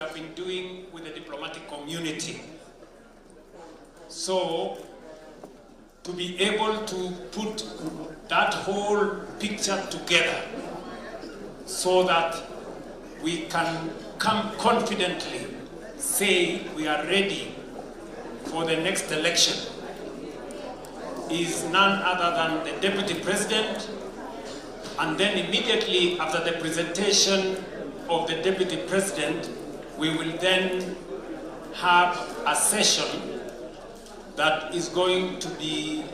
have been doing with the diplomatic community. So, to be able to put that whole picture together so that we can come confidently say we are ready for the next election is none other than the Deputy President, and then immediately after the presentation of the Deputy President, we will then have a session that is going to be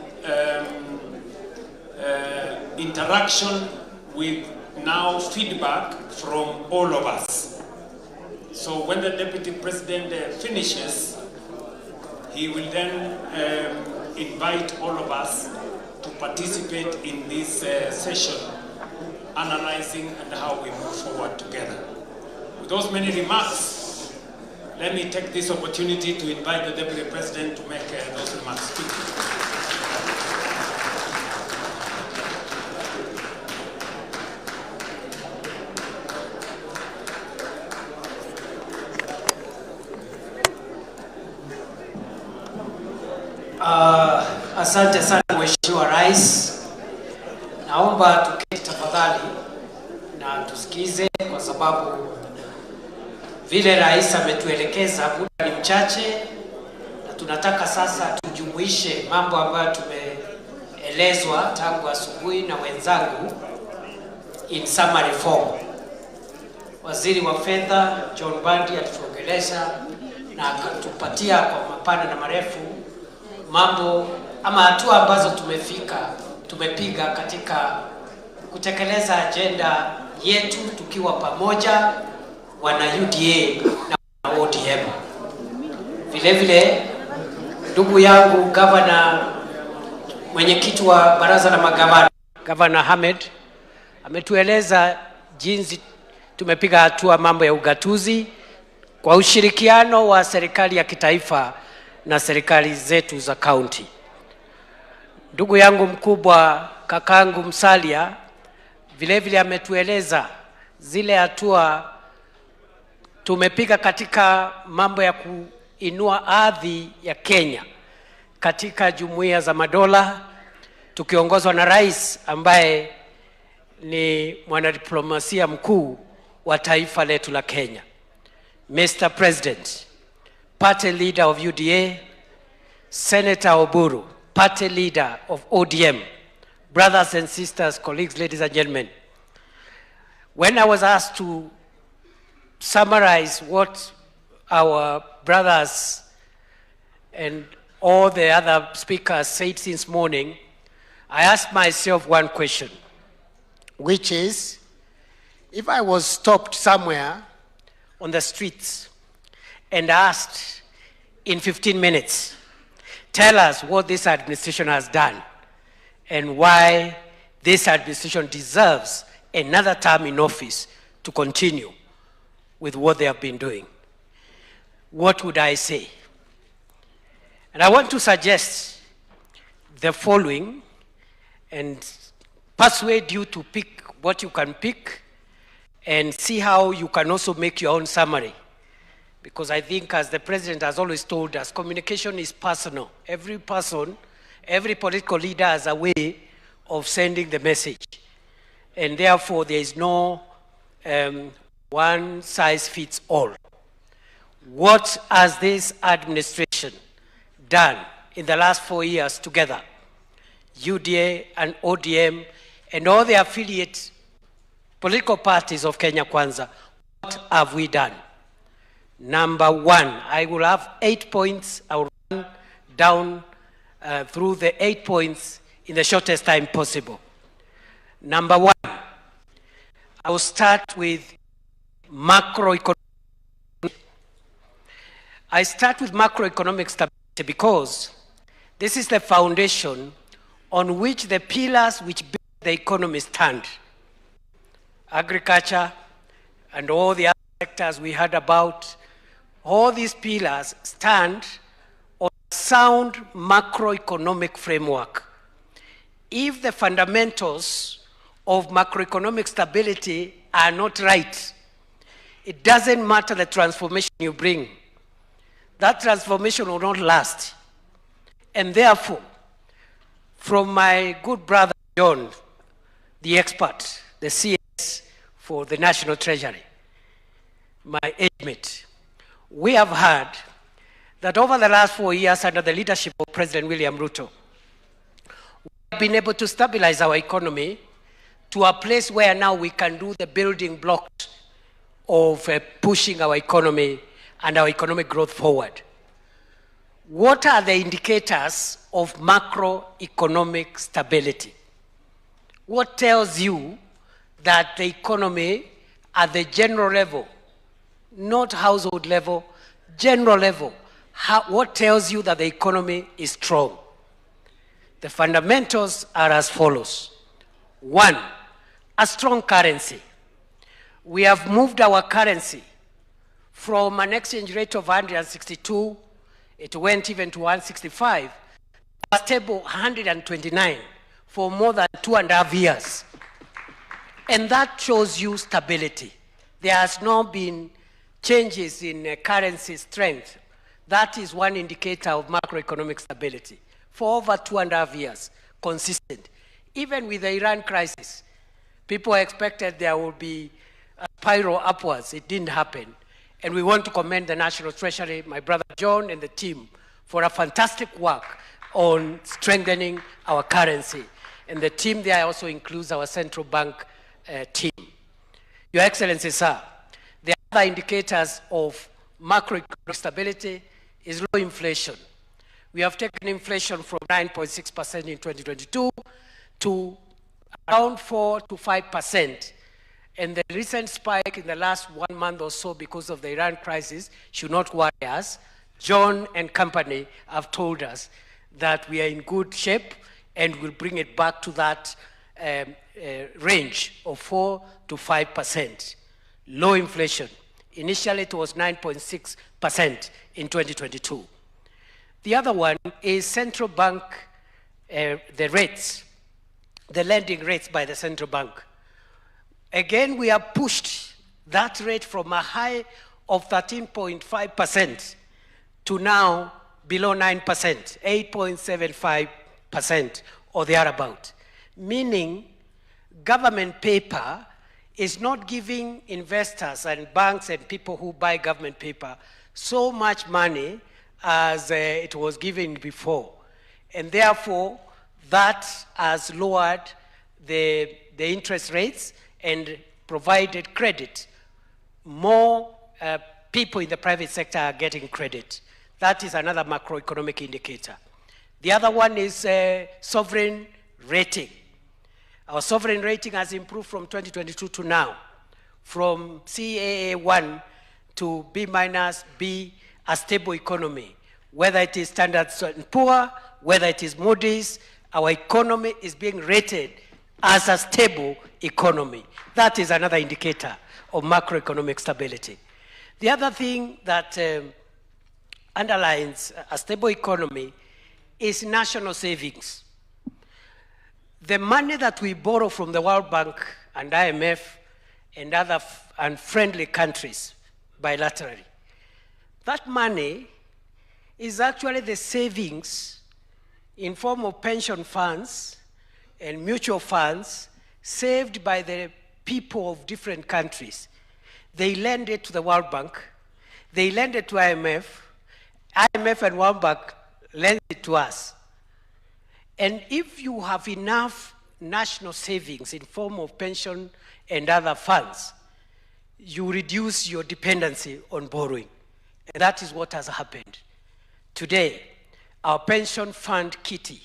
interaction with now feedback from all of us. So when the Deputy President finishes, he will then invite all of us to participate in this session, analyzing and how we move forward together. With those many remarks, let me take this opportunity to invite the Deputy President to make those remarks. Asante sana Mheshimiwa Rais. Naomba tuketi tafadhali na tusikize, kwa sababu vile Rais ametuelekeza muda ni mchache, na tunataka sasa tujumuishe mambo ambayo tumeelezwa tangu asubuhi na wenzangu in summary form. Waziri wa Fedha John Bandi alituongelesha na akatupatia kwa mapana na marefu mambo ama hatua ambazo tumepiga katika kutekeleza agenda yetu tukiwa pamoja, wana UDA na ODM. Vile vile ndugu yangu gavana, mwenyekiti wa baraza la magavana, Governor Hamed, ametueleza jinsi tumepiga hatua mambo ya ugatuzi kwa ushirikiano wa serikali ya kitaifa na serikali zetu za county. Ndugu yangu mkubwa kakangu Musalia vile vile ametueleza zile hatua tumepiga katika mambo ya kuinua ardhi ya Kenya katika jumuiya za madola, tukiongozwa na Rais ambaye ni mwanadiplomasia mkuu wa taifa letu la Kenya. Mr. President, Party Leader of UDA, Senator Oburu, Party Leader of ODM, brothers and sisters, colleagues, ladies and gentlemen, when I was asked to summarize what our brothers and all the other speakers said since morning, I asked myself one question, which is, if I was stopped somewhere on the streets and asked in 15 minutes, tell us what this administration has done and why this administration deserves another term in office to continue with what they have been doing, what would I say? And I want to suggest the following and persuade you to pick what you can pick and see how you can also make your own summary. Because I think, as the President has always told us, communication is personal. Every person, every political leader has a way of sending the message. And therefore, there is no one size fits all. What has this administration done in the last 4 years together? UDA and ODM and all the affiliate political parties of Kenya Kwanza, what have we done? Number one, I will have 8 points. I will run down through the 8 points in the shortest time possible. Number one, I will start with macroeconomic. I start with macroeconomic stability because this is the foundation on which the pillars which build the economy stand. Agriculture and all the other sectors we heard about, all these pillars stand on a sound macroeconomic framework. If the fundamentals of macroeconomic stability are not right, it doesn't matter the transformation you bring. That transformation will not last. And therefore, from my good brother John, the expert, the CS for the National Treasury, my age mate, we have heard that over the last 4 years under the leadership of President William Ruto, we have been able to stabilize our economy to a place where now we can do the building blocks of pushing our economy and our economic growth forward. What are the indicators of macroeconomic stability? What tells you that the economy at the general level, not household level, general level, what tells you that the economy is strong? The fundamentals are as follows. One, a strong currency. We have moved our currency from an exchange rate of 162, it went even to 165, a stable 129 for more than 2.5 years. And that shows you stability. There has not been changes in currency strength. That is one indicator of macroeconomic stability. For over 2.5 years, consistent. Even with the Iran crisis, people expected there would be a spiral upwards. It didn't happen. And we want to commend the National Treasury, my brother John and the team, for a fantastic work on strengthening our currency. And the team there also includes our central bank team. Your Excellency, sir, the other indicators of macroeconomic stability is low inflation. We have taken inflation from 9.6% in 2022 to around 4 to 5%. And the recent spike in the last 1 month or so because of the Iran crisis should not worry us. John and company have told us that we are in good shape and will bring it back to that range of 4 to 5%. Low inflation. Initially it was 9.6% in 2022. The other one is central bank, the rates, the lending rates by the central bank. Again, we have pushed that rate from a high of 13.5% to now below 9%, 8.75% or thereabout. Meaning, government paper is not giving investors and banks and people who buy government paper so much money as it was given before. And therefore, that has lowered the interest rates and provided credit. More people in the private sector are getting credit. That is another macroeconomic indicator. The other one is sovereign rating. Our sovereign rating has improved from 2022 to now, from CAA1 to B-, B, a stable economy. Whether it is Standard & Poor, whether it is Moody's, our economy is being rated as a stable economy. That is another indicator of macroeconomic stability. The other thing that underlines a stable economy is national savings. The money that we borrow from the World Bank and IMF and other friendly countries bilaterally, that money is actually the savings in form of pension funds and mutual funds saved by the people of different countries. They lend it to the World Bank, they lend it to IMF and World Bank lend it to us. And if you have enough national savings in form of pension and other funds, you reduce your dependency on borrowing. And that is what has happened. Today, our pension fund kitty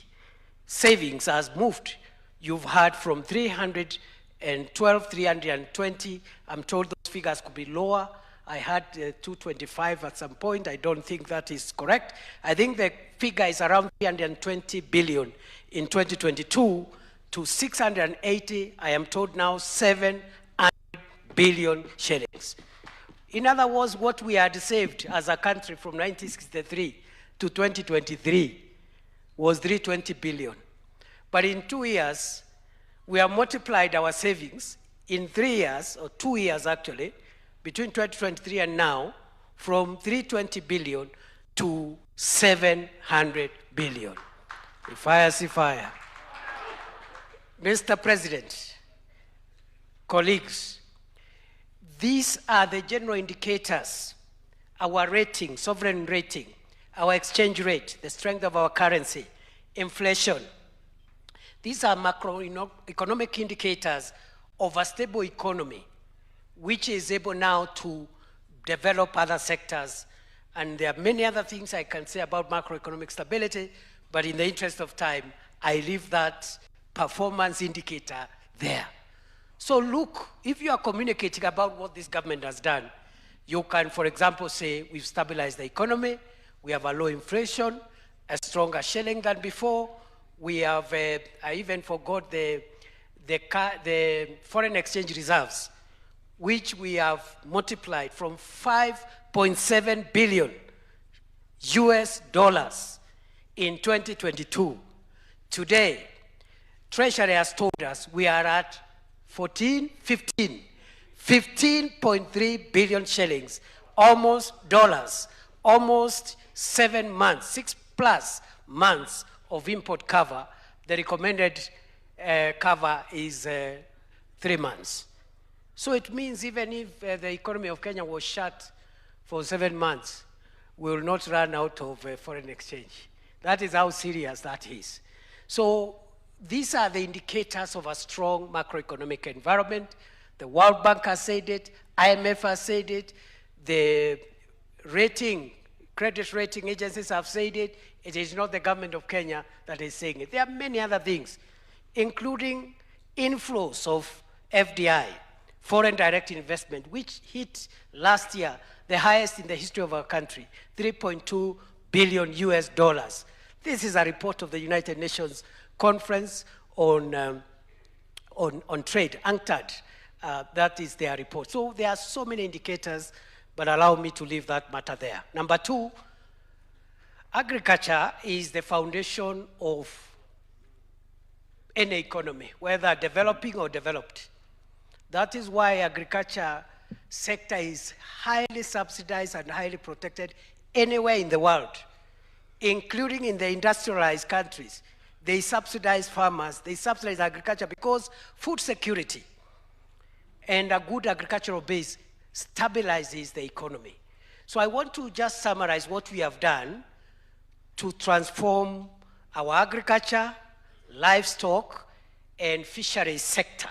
savings has moved. You've heard from 312, 320. I'm told those figures could be lower. I had 225 at some point. I don't think that is correct. I think the figure is around 320 billion in 2022 to 680, I am told now, 700 billion shillings. In other words, what we had saved as a country from 1963 to 2023 was 320 billion. But in 2 years, we have multiplied our savings in 3 years, or 2 years actually, between 2023 and now from 320 billion to 700 billion. Fire. Mr. President, colleagues, these are the general indicators, our rating, sovereign rating, our exchange rate, the strength of our currency, inflation. These are macroeconomic indicators of a stable economy, which is able now to develop other sectors. And there are many other things I can say about macroeconomic stability, but in the interest of time, I leave that performance indicator there. So look, if you are communicating about what this government has done, you can, for example, say we've stabilized the economy, we have a low inflation, a stronger shilling than before, we have, I even forgot the foreign exchange reserves, which we have multiplied from 5.7 billion US dollars in 2022. Today, Treasury has told us we are at 15.3 billion shillings, almost dollars, almost 7 months, 6+ months of import cover. The recommended cover is 3 months. So it means even if the economy of Kenya was shut for 7 months, we will not run out of foreign exchange. That is how serious that is. So these are the indicators of a strong macroeconomic environment. The World Bank has said it, IMF has said it, the credit rating agencies have said it. It is not the government of Kenya that is saying it. There are many other things, including inflows of FDI, foreign direct investment, which hit last year the highest in the history of our country, 3.2 billion US dollars. This is a report of the United Nations Conference on Trade, UNCTAD. That is their report. So there are so many indicators, but allow me to leave that matter there. Number two, agriculture is the foundation of any economy, whether developing or developed. That is why agriculture sector is highly subsidized and highly protected anywhere in the world, including in the industrialized countries. They subsidize farmers, they subsidize agriculture because food security and a good agricultural base stabilizes the economy. So I want to just summarize what we have done to transform our agriculture, livestock, and fisheries sector,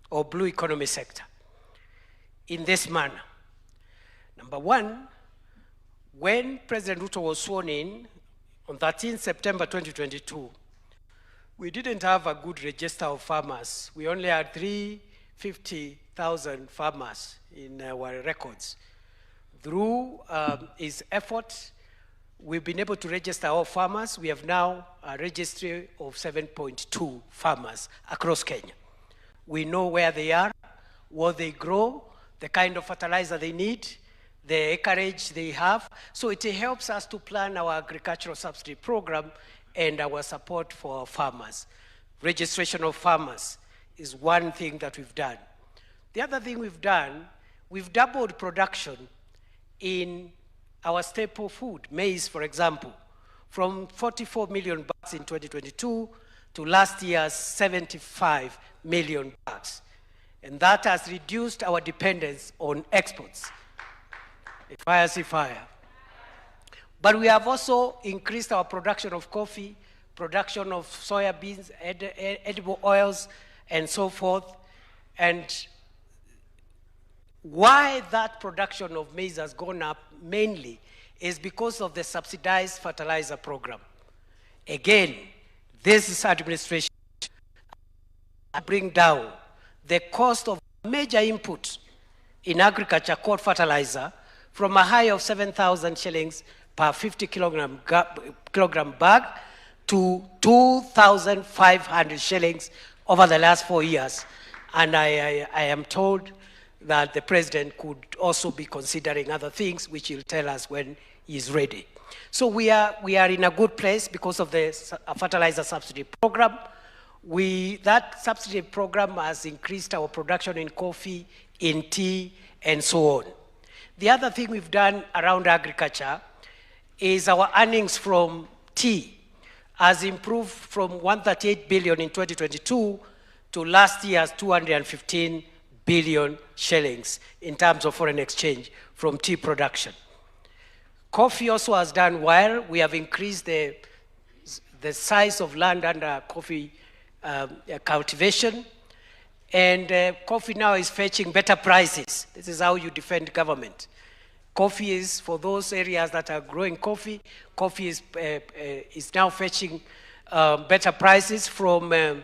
or blue economy sector, in this manner. Number one, when President Ruto was sworn in on 13 September 2022, we didn't have a good register of farmers. We only had 350,000 farmers in our records. Through his effort, we've been able to register all farmers. We have now a registry of 7.2 farmers across Kenya. We know where they are, what they grow, the kind of fertilizer they need, the acreage they have. So it helps us to plan our agricultural subsidy program and our support for our farmers. Registration of farmers is one thing that we've done. The other thing we've done, we've doubled production in our staple food, maize, for example, from 44 million bags in 2022 to last year's 75 million bags. And that has reduced our dependence on exports. Fire. But we have also increased our production of coffee, production of soya beans, edible oils, and so forth. And why that production of maize has gone up mainly is because of the subsidized fertilizer program. Again, this administration bring down the cost of major input in agriculture called fertilizer from a high of 7,000 shillings per 50 kilogram bag to 2,500 shillings over the last 4 years. And I am told that the president could also be considering other things, which he'll tell us when he's ready. So we are in a good place because of the fertilizer subsidy program. That subsidy program has increased our production in coffee, in tea, and so on. The other thing we've done around agriculture is our earnings from tea has improved from 138 billion in 2022 to last year's 215 billion shillings in terms of foreign exchange from tea production. Coffee also has done well. We have increased the size of land under coffee cultivation, and coffee now is fetching better prices. This is how you defend government. Coffee is, for those areas that are growing coffee, coffee is now fetching better prices from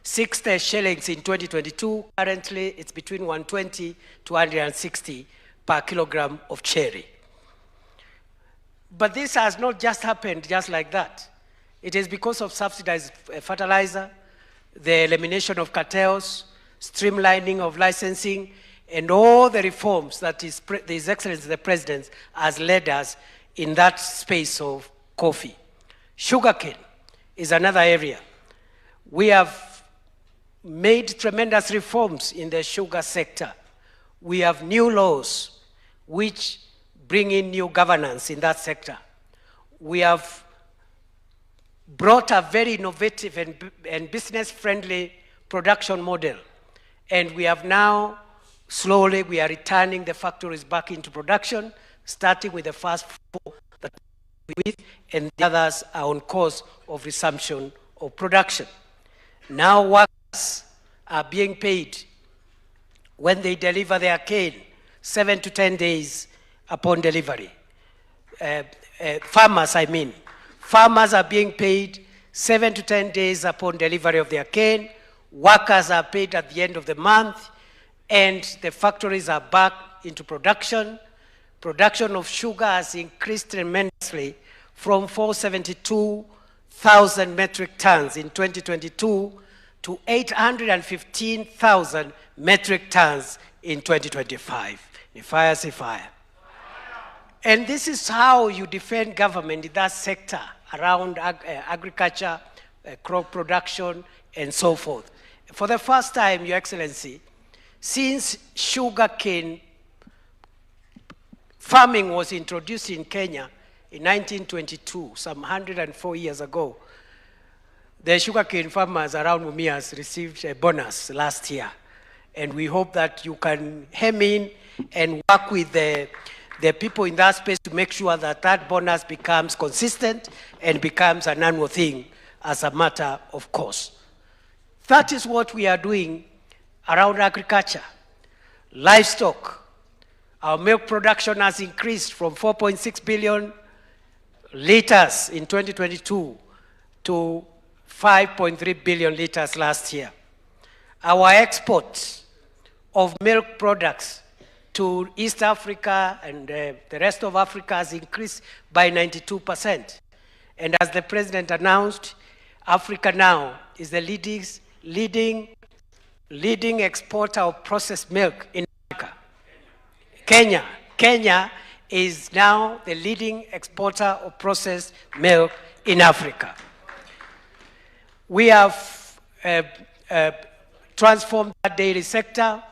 60 shillings in 2022. Currently, it's between 120 to 160 per kilogram of cherry. But this has not just happened just like that. It is because of subsidized fertilizer, the elimination of cartels, streamlining of licensing, and all the reforms that His Excellency the President has led us in that space of coffee. Sugarcane is another area. We have made tremendous reforms in the sugar sector. We have new laws which bring in new governance in that sector. We have brought a very innovative and business-friendly production model, and we have now slowly, we are returning the factories back into production, starting with the first 4 that we with, and the others are on course of resumption of production. Now workers are being paid when they deliver their cane, 7 to 10 days upon delivery. Farmers are being paid 7 to 10 days upon delivery of their cane. Workers are paid at the end of the month, and the factories are back into production. Production of sugar has increased tremendously from 472,000 metric tons in 2022 to 815,000 metric tons in 2025. Fire. And this is how you defend government in that sector around agriculture, crop production, and so forth. For the first time, Your Excellency, since sugarcane farming was introduced in Kenya in 1922, some 104 years ago, the sugarcane farmers around Mumias received a bonus last year. And we hope that you can hem in and work with the people in that space to make sure that that bonus becomes consistent and becomes an annual thing as a matter of course. That is what we are doing around agriculture. Livestock, our milk production has increased from 4.6 billion liters in 2022 to 5.3 billion liters last year. Our export of milk products to East Africa and the rest of Africa has increased by 92%. And as the President announced, Africa now is the leading exporter of processed milk in Africa. Kenya is now the leading exporter of processed milk in Africa. We have transformed that dairy sector,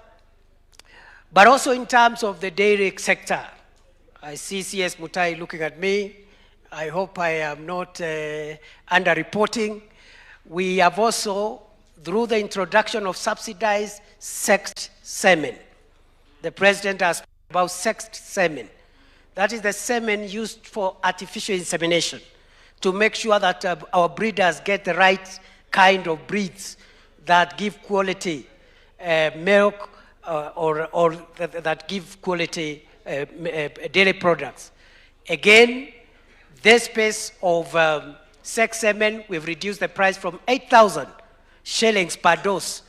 but also in terms of the dairy sector. I see CS Mutai looking at me. I hope I am not underreporting. We have also, through the introduction of subsidized sexed semen, the President has spoken about sexed semen. That is the semen used for artificial insemination to make sure that our breeders get the right kind of breeds that give quality milk or that give quality dairy products. Again, this space of sex semen, we've reduced the price from 8,000 shillings per dose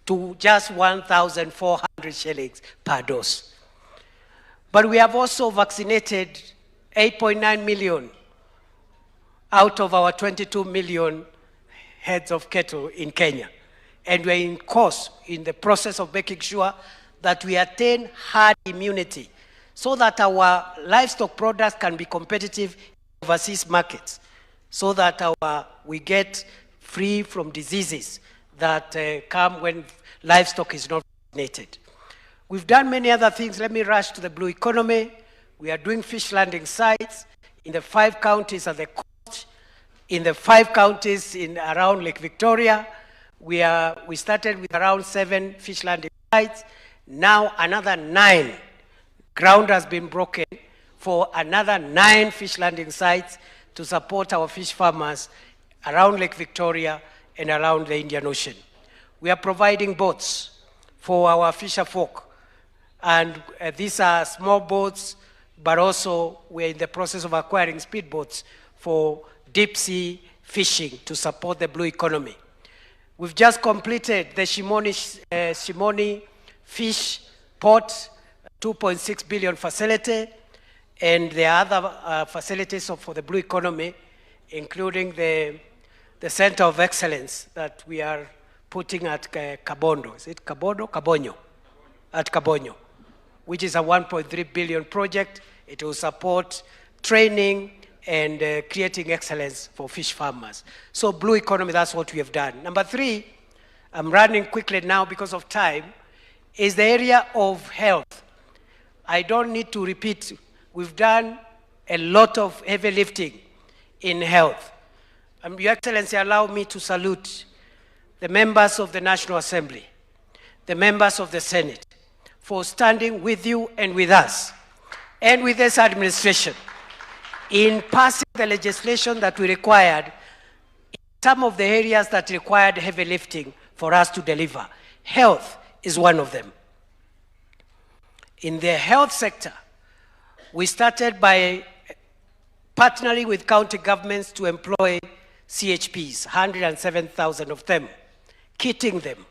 to just 1,400 shillings per dose. But we have also vaccinated 8.9 million out of our 22 million heads of cattle in Kenya. And we're in the process of making sure that we attain herd immunity so that our livestock products can be competitive in overseas markets, so that we get free from diseases that come when livestock is not vaccinated. We've done many other things. Let me rush to the blue economy. We are doing fish landing sites in the 5 counties at the coast, in the 5 counties around Lake Victoria. We started with around 7 fish landing sites. Now another 9. Ground has been broken for another 9 fish landing sites to support our fish farmers around Lake Victoria and around the Indian Ocean. We are providing boats for our fisher folk. And these are small boats, but also we're in the process of acquiring speedboats for deep sea fishing to support the blue economy. We've just completed the Shimoni Fish Port 2.6 billion facility, and the other facilities for the blue economy, including the Center of Excellence that we are putting at Kabondo. Is it Kabondo? Kabonyo. At Kabonyo, which is a 1.3 billion project. It will support training and creating excellence for fish farmers. So blue economy, that's what we have done. Number 3, I'm running quickly now because of time, is the area of health. I don't need to repeat. We've done a lot of heavy lifting in health. Your Excellency, allow me to salute the members of the National Assembly, the members of the Senate, for standing with you and with us, and with this administration, in passing the legislation that we required in some of the areas that required heavy lifting for us to deliver. Health is one of them. In the health sector, we started by partnering with county governments to employ CHPs, 107,000 of them, kitting them.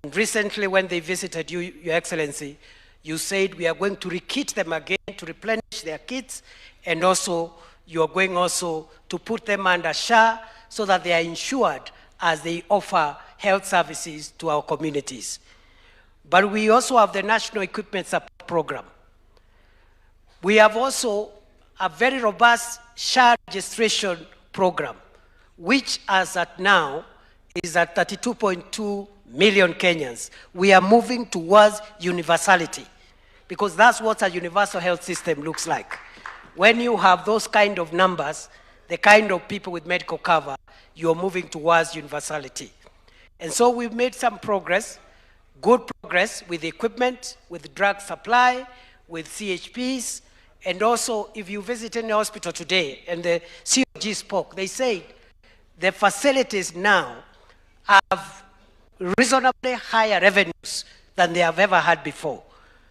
And recently, when they visited you, Your Excellency, you said we are going to re-kit them again to replenish their kits, and also you are going also to put them under SHA so that they are insured as they offer health services to our communities. But we also have the National Equipment Support Program. We have also a very robust SHA registration program, which as at now is at 32.2 million Kenyans. We are moving towards universality, because that's what a universal health system looks like. When you have those kind of numbers, the kind of people with medical cover, you're moving towards universality. And so we've made some progress, good progress with equipment, with drug supply, with CHPs, and also if you visit any hospital today, and the COG spoke, they said the facilities now have reasonably higher revenues than they have ever had before.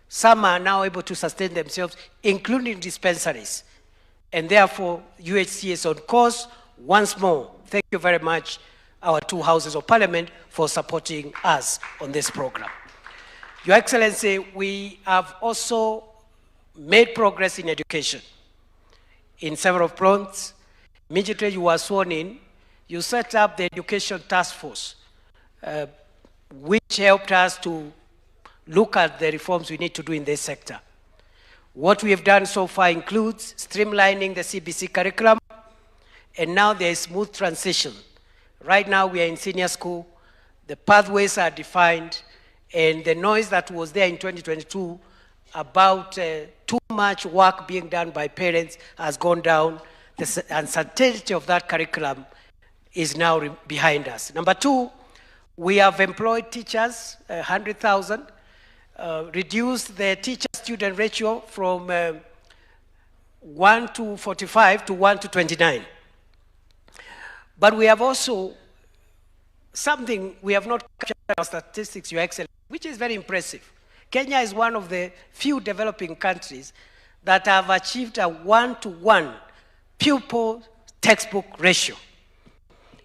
Some are now able to sustain themselves, including dispensaries. And therefore, UHC is on course. Once more, thank you very much, our 2 houses of parliament, for supporting us on this program. Your Excellency, we have also made progress in education in several fronts. Immediately you were sworn in, you set up the Education Task Force, which helped us to look at the reforms we need to do in this sector. What we have done so far includes streamlining the CBC curriculum, and now there is smooth transition. Right now we are in senior school, the pathways are defined, and the noise that was there in 2022 about too much work being done by parents has gone down. The uncertainty of that curriculum is now behind us. Number 2, we have employed teachers, 100,000, reduced the teacher-student ratio from 1 to 45 to 1 to 29. But we have also something we have not captured in our statistics, Your Excellency, which is very impressive. Kenya is one of the few developing countries that have achieved a 1-to-1 pupil textbook ratio.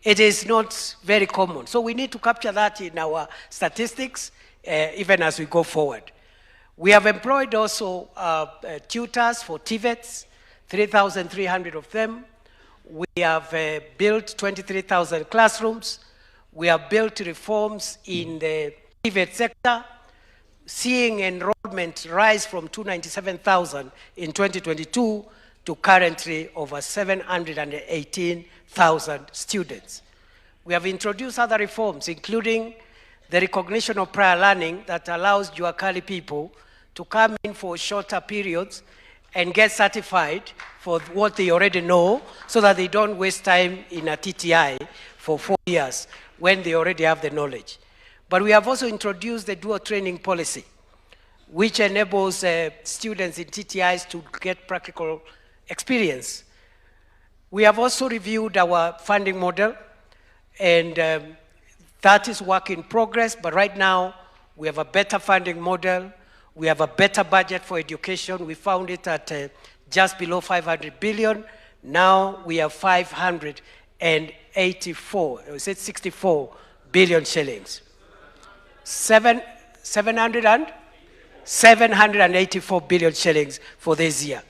It is not very common. So we need to capture that in our statistics, even as we go forward. We have employed also tutors for TVETs, 3,300 of them. We have built 23,000 classrooms. We have built reforms in the TVET sector, seeing enrollment rise from 297,000 in 2022 to currently over 718,000 students. We have introduced other reforms, including the recognition of prior learning that allows Juakali people to come in for shorter periods and get certified for what they already know so that they don't waste time in a TTI for 4 years when they already have the knowledge. But we have also introduced the dual training policy, which enables students in TTIs to get practical experience. We have also reviewed our funding model, and that is work in progress, but right now we have a better funding model, we have a better budget for education. We found it at just below 500 billion. Now we have 64 billion shillings. 784 billion shillings for this year.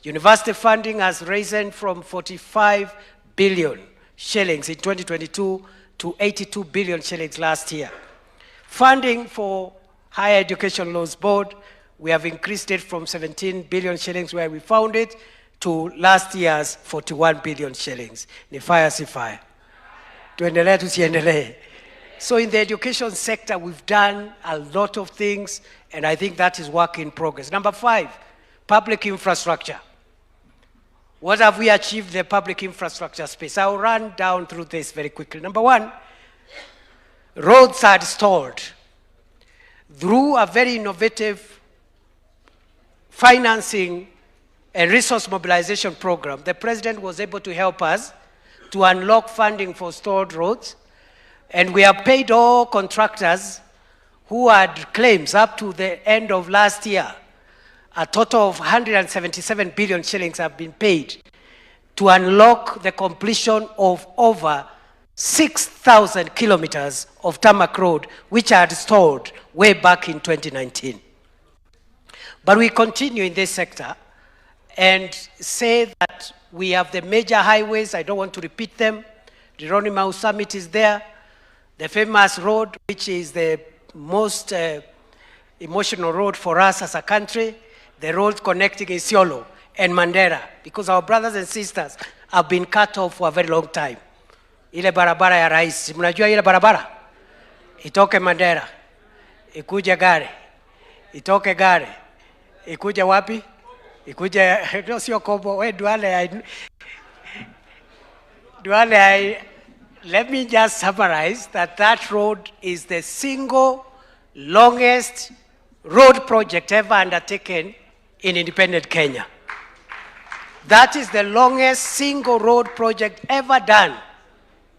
University funding has risen from 45 billion shillings in 2022 to 82 billion shillings last year. Funding for Higher Education Loans Board, we have increased it from 17 billion shillings where we found it to last year's 41 billion shillings. Ni fire si fire. Tuendelee tusiendelee. So in the education sector, we've done a lot of things, and I think that is work in progress. Number 5, public infrastructure. What have we achieved in the public infrastructure space? I'll run down through this very quickly. Number 1, roads are restored. Through a very innovative financing and resource mobilization program, the President was able to help us to unlock funding for stalled roads, and we have paid all contractors who had claims up to the end of last year. A total of 177 billion shillings have been paid to unlock the completion of over 6,000 kilometers of tarmac road, which are stalled way back in 2019. But we continue in this sector and say that we have the major highways. I don't want to repeat them. The Ronnie Mau Summit is there. The famous road, which is the most emotional road for us as a country, the road connecting Isiolo and Mandera, because our brothers and sisters have been cut off for a very long time. Ile barabara ya rais, mnajua ile barabara? Itoke Mandera, ikuje Gare, itoke Gare, ikuje wapi? Ikuje, no sio Kobo, we Duale, let me just summarize that that road is the single longest road project ever undertaken in independent Kenya. That is the longest single road project ever done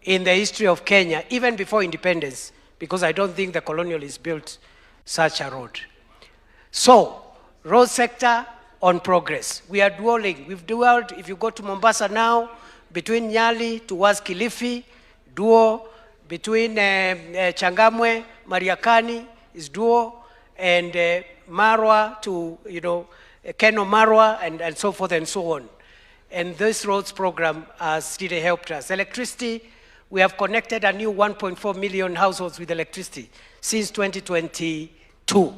in the history of Kenya, even before independence, because I don't think the colonialists built such a road. So, road sector on progress. We are dualing. We've dualed, if you go to Mombasa now, between Nyali towards Kilifi, duo, between Changamwe, Mariakani is duo, and Marwa to, Keno Marwa, and so forth and so on. And this roads program has really helped us. Electricity, we have connected a new 1.4 million households with electricity since 2022.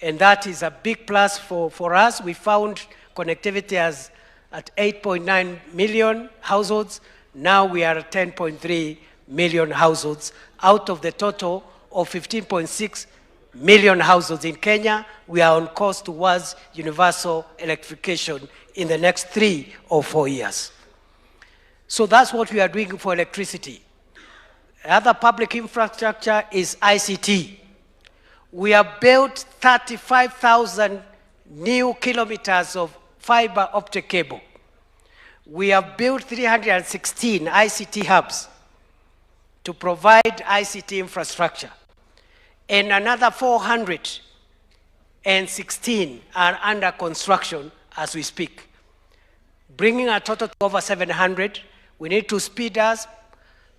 And that is a big plus for us. We found connectivity as at 8.9 million households. Now we are at 10.3 million households out of the total of 15.6 million households in Kenya. We are on course towards universal electrification in the next 3 or 4 years. So that's what we are doing for electricity. Other public infrastructure is ICT. We have built 35,000 new kilometers of fiber optic cable. We have built 316 ICT hubs to provide ICT infrastructure. And another 416 are under construction as we speak, bringing a total to over 700. We need to speed up.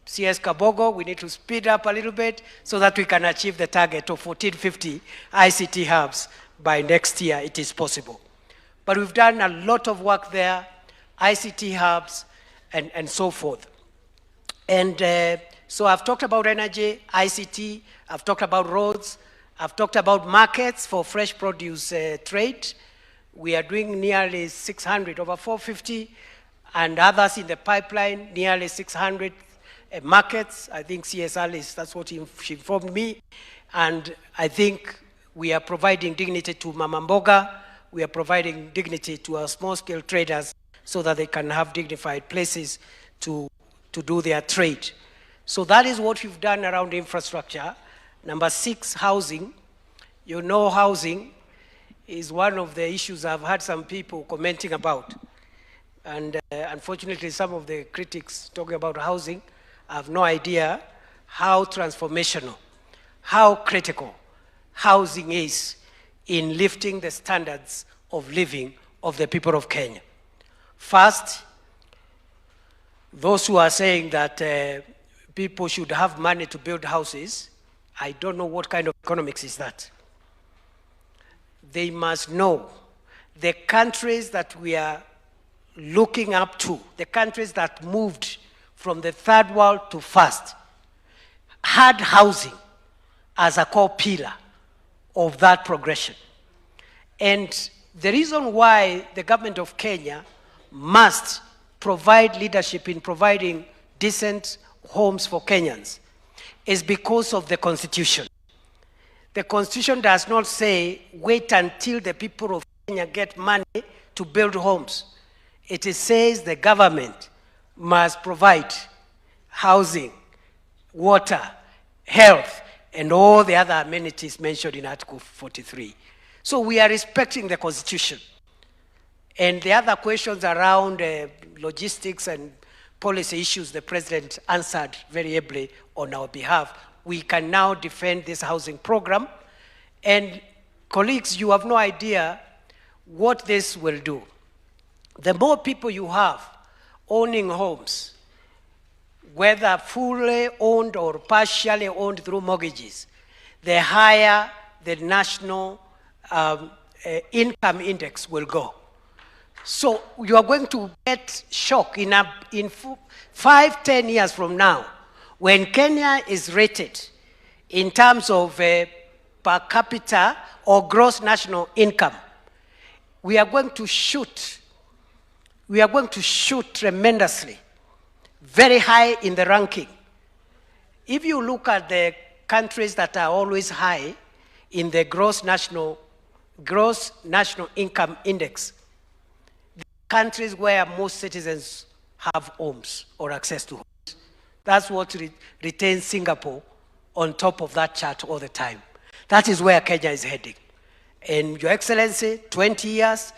CS Kabogo, we need to speed up a little bit so that we can achieve the target of 1450 ICT hubs by next year. It is possible. But we've done a lot of work there, ICT hubs, and so forth. And so I've talked about energy, ICT, I've talked about roads, I've talked about markets for fresh produce trade. We are doing nearly 600, over 450, and others in the pipeline, nearly 600 markets. I think CSR is, that's what she informed me. And I think we are providing dignity to Mama Mboga. We are providing dignity to our small-scale traders so that they can have dignified places to do their trade. So that is what we've done around infrastructure. Number 6, housing. You know, housing is one of the issues I've had some people commenting about. And unfortunately, some of the critics talking about housing have no idea how transformational, how critical housing is in lifting the standards of living of the people of Kenya. First, those who are saying that people should have money to build houses, I don't know what kind of economics is that. They must know the countries that we are looking up to, the countries that moved from the third world to first, had housing as a core pillar of that progression. And the reason why the government of Kenya must provide leadership in providing decent homes for Kenyans is because of the Constitution. The Constitution does not say, wait until the people of Kenya get money to build homes. It says the government must provide housing, water, health, and all the other amenities mentioned in Article 43. So we are respecting the Constitution. And the other questions around logistics and policy issues, the President answered very ably on our behalf. We can now defend this housing program. And colleagues, you have no idea what this will do. The more people you have owning homes, whether fully owned or partially owned through mortgages, the higher the national income index will go. So you are going to get shock in 5-10 years from now, when Kenya is rated in terms of per capita or gross national income. We are going to shoot tremendously, very high in the ranking. If you look at the countries that are always high in the gross national income index, the countries where most citizens have homes or access to homes. That's what retains Singapore on top of that chart all the time. That is where Kenya is heading. And Your Excellency, 20 years,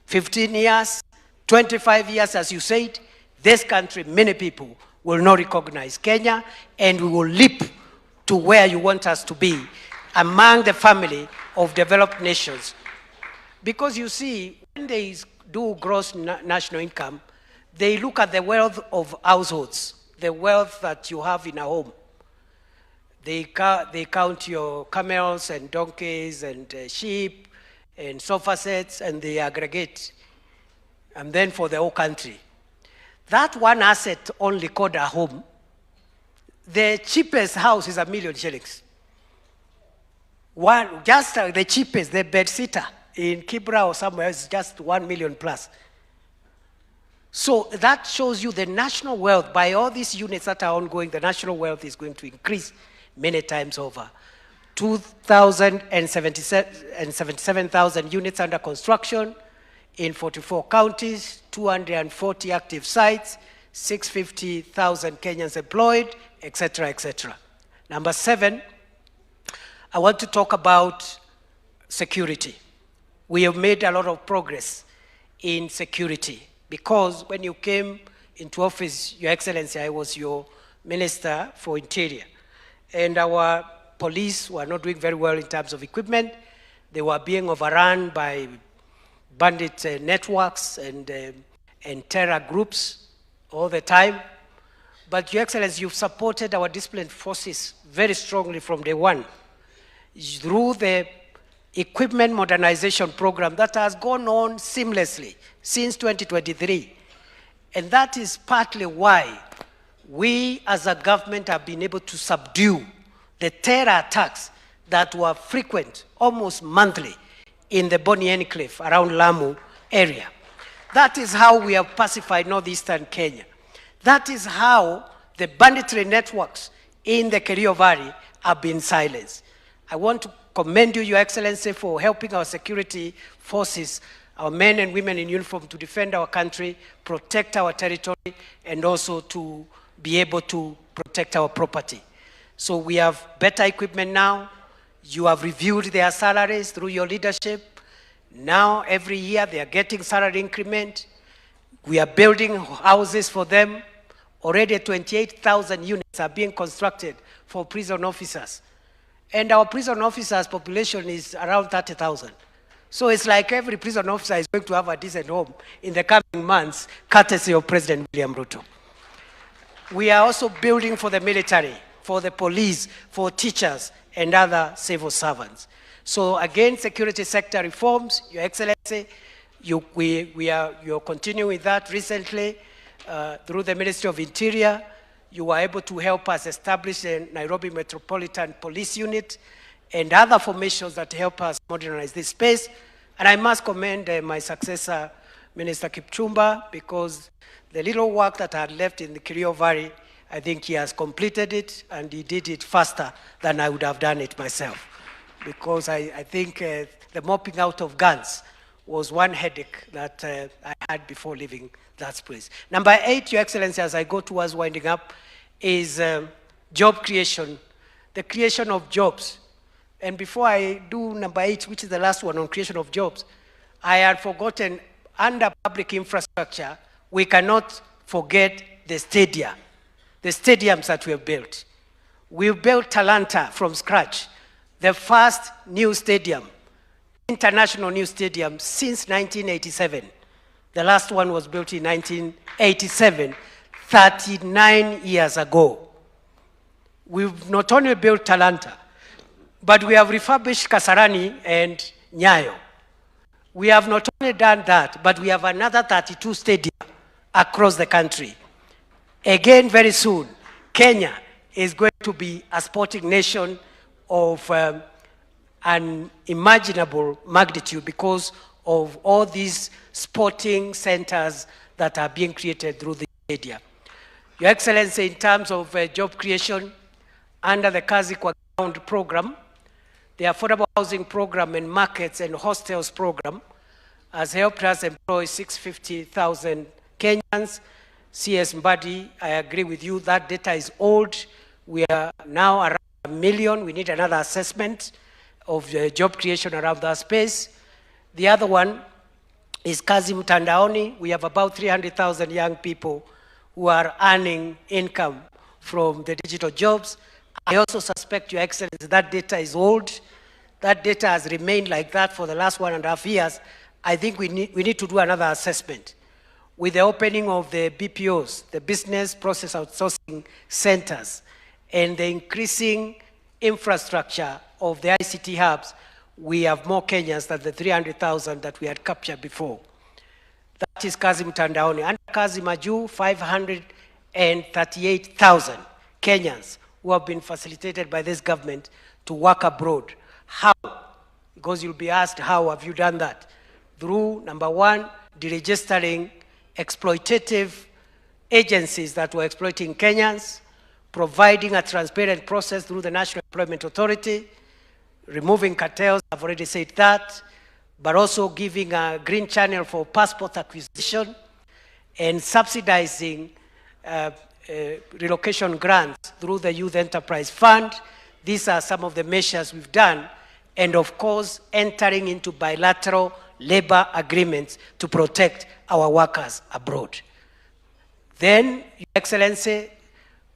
15 years, 25 years, as you said, this country, many people will not recognize Kenya, and we will leap to where you want us to be, among the family of developed nations. Because you see, when they do gross national income, they look at the wealth of households, the wealth that you have in a home. They count your camels and donkeys and sheep and sofa sets, and they aggregate. And then for the whole country. That one asset only called a home, the cheapest house is 1 million shillings. Just the cheapest, the bedsitter in Kibra or somewhere is just 1 million plus. So that shows you the national wealth. By all these units that are ongoing, the national wealth is going to increase many times over. 2,077,000 units under construction in 44 counties, 240 active sites, 650,000 Kenyans employed, etc., etc. Number 7, I want to talk about security. We have made a lot of progress in security because when you came into office, Your Excellency, I was your Minister for Interior, and our police were not doing very well in terms of equipment. They were being overrun by bandit networks and terror groups all the time. But Your Excellency, you've supported our disciplined forces very strongly from day one through the equipment modernization program that has gone on seamlessly since 2023. And that is partly why we as a government have been able to subdue the terror attacks that were frequent, almost monthly, in the Boni Enclave around Lamu area. That is how we have pacified northeastern Kenya. That is how the banditry networks in the Kerio Valley have been silenced. I want to commend you, Your Excellency, for helping our security forces, our men and women in uniform, to defend our country, protect our territory, and also to be able to protect our property. So we have better equipment now. You have reviewed their salaries through your leadership. Now, every year, they are getting salary increment. We are building houses for them. Already 28,000 units are being constructed for prison officers. And our prison officers' population is around 30,000. So it's like every prison officer is going to have a decent home in the coming months, courtesy of President William Ruto. We are also building for the military, for the police, for teachers, and other civil servants. So again, security sector reforms, Your Excellency, you're continuing with that. Recently, through the Ministry of Interior, you were able to help us establish a Nairobi Metropolitan Police Unit and other formations that help us modernize this space. And I must commend my successor, Minister Kipchumba, because the little work that I had left in the Kerio Valley, I think he has completed it, and he did it faster than I would have done it myself. Because I think the mopping out of guns was one headache that I had before leaving that place. Number 8, Your Excellency, as I go towards winding up, is job creation, the creation of jobs. And before I do number 8, which is the last one on creation of jobs, I had forgotten, under public infrastructure, we cannot forget the stadia, the stadiums that we have built. We built Talanta from scratch, the first new stadium, international new stadium since 1987. The last one was built in 1987, 39 years ago. We've not only built Talanta, but we have refurbished Kasarani and Nyayo. We have not only done that, but we have another 32 stadia across the country. Again, very soon, Kenya is going to be a sporting nation of unimaginable magnitude because of all these sporting centers that are being created through the stadia. Your Excellency, in terms of job creation, under the Kazi kwa Ground program, the Affordable Housing Program and Markets and Hostels program has helped us employ 650,000 Kenyans. CS Mbadi, I agree with you, that data is old. We are now around 1 million. We need another assessment of job creation around that space. The other one is Kazi Mtandaoni. We have about 300,000 young people who are earning income from the digital jobs. I also suspect, Your Excellency, that data is old. That data has remained like that for the last 1.5 years. I think we need to do another assessment. With the opening of the BPOs, the Business Process Outsourcing Centers, and the increasing infrastructure of the ICT hubs, we have more Kenyans than the 300,000 that we had captured before. That is Kazi Mtandaoni. Under Kazi Maju, 538,000 Kenyans who have been facilitated by this government to work abroad. How? Because you'll be asked, how have you done that? Through, number 1, deregistering exploitative agencies that were exploiting Kenyans, providing a transparent process through the National Employment Authority, removing cartels, I've already said that, but also giving a green channel for passport acquisition and subsidizing relocation grants through the Youth Enterprise Fund. These are some of the measures we've done, and of course, entering into bilateral labor agreements to protect our workers abroad. Then, Your Excellency,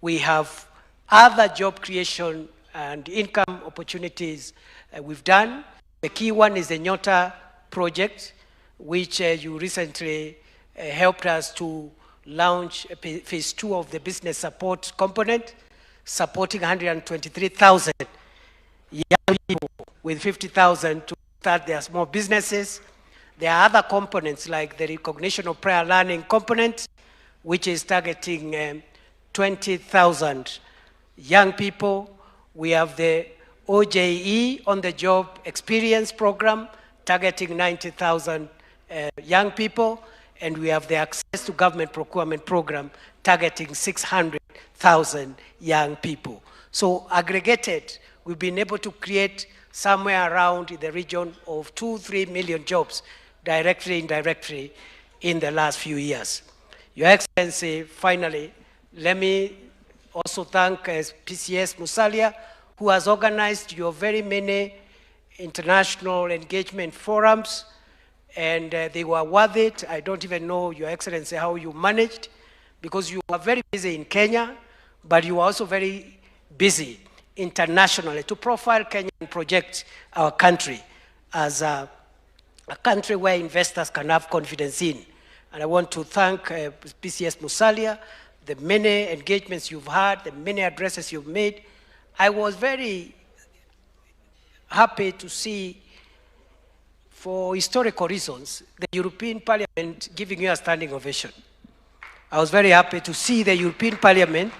we have other job creation and income opportunities we've done. The key one is the Nyota project, which you recently helped us to launch phase 2 of the business support component, supporting 123,000 young people with 50,000 to start their small businesses. There are other components like the recognition of prior learning component, which is targeting 20,000 young people. We have the OJE, on the job experience program, targeting 90,000 young people. And we have the access to government procurement program, targeting 600,000 100,000 young people. So aggregated, we've been able to create somewhere around in the region of 2-3 million jobs, directly, indirectly, in the last few years. Your Excellency, finally, let me also thank PCS Musalia, who has organized your very many international engagement forums, and they were worth it. I don't even know, Your Excellency, how you managed, because you are very busy in Kenya, but you are also very busy internationally to profile Kenya and project our country as a country where investors can have confidence in. And I want to thank PCS Musalia, the many engagements you've had, the many addresses you've made. I was very happy to see, for historical reasons, the European Parliament giving you a standing ovation. I was very happy to see the European Parliament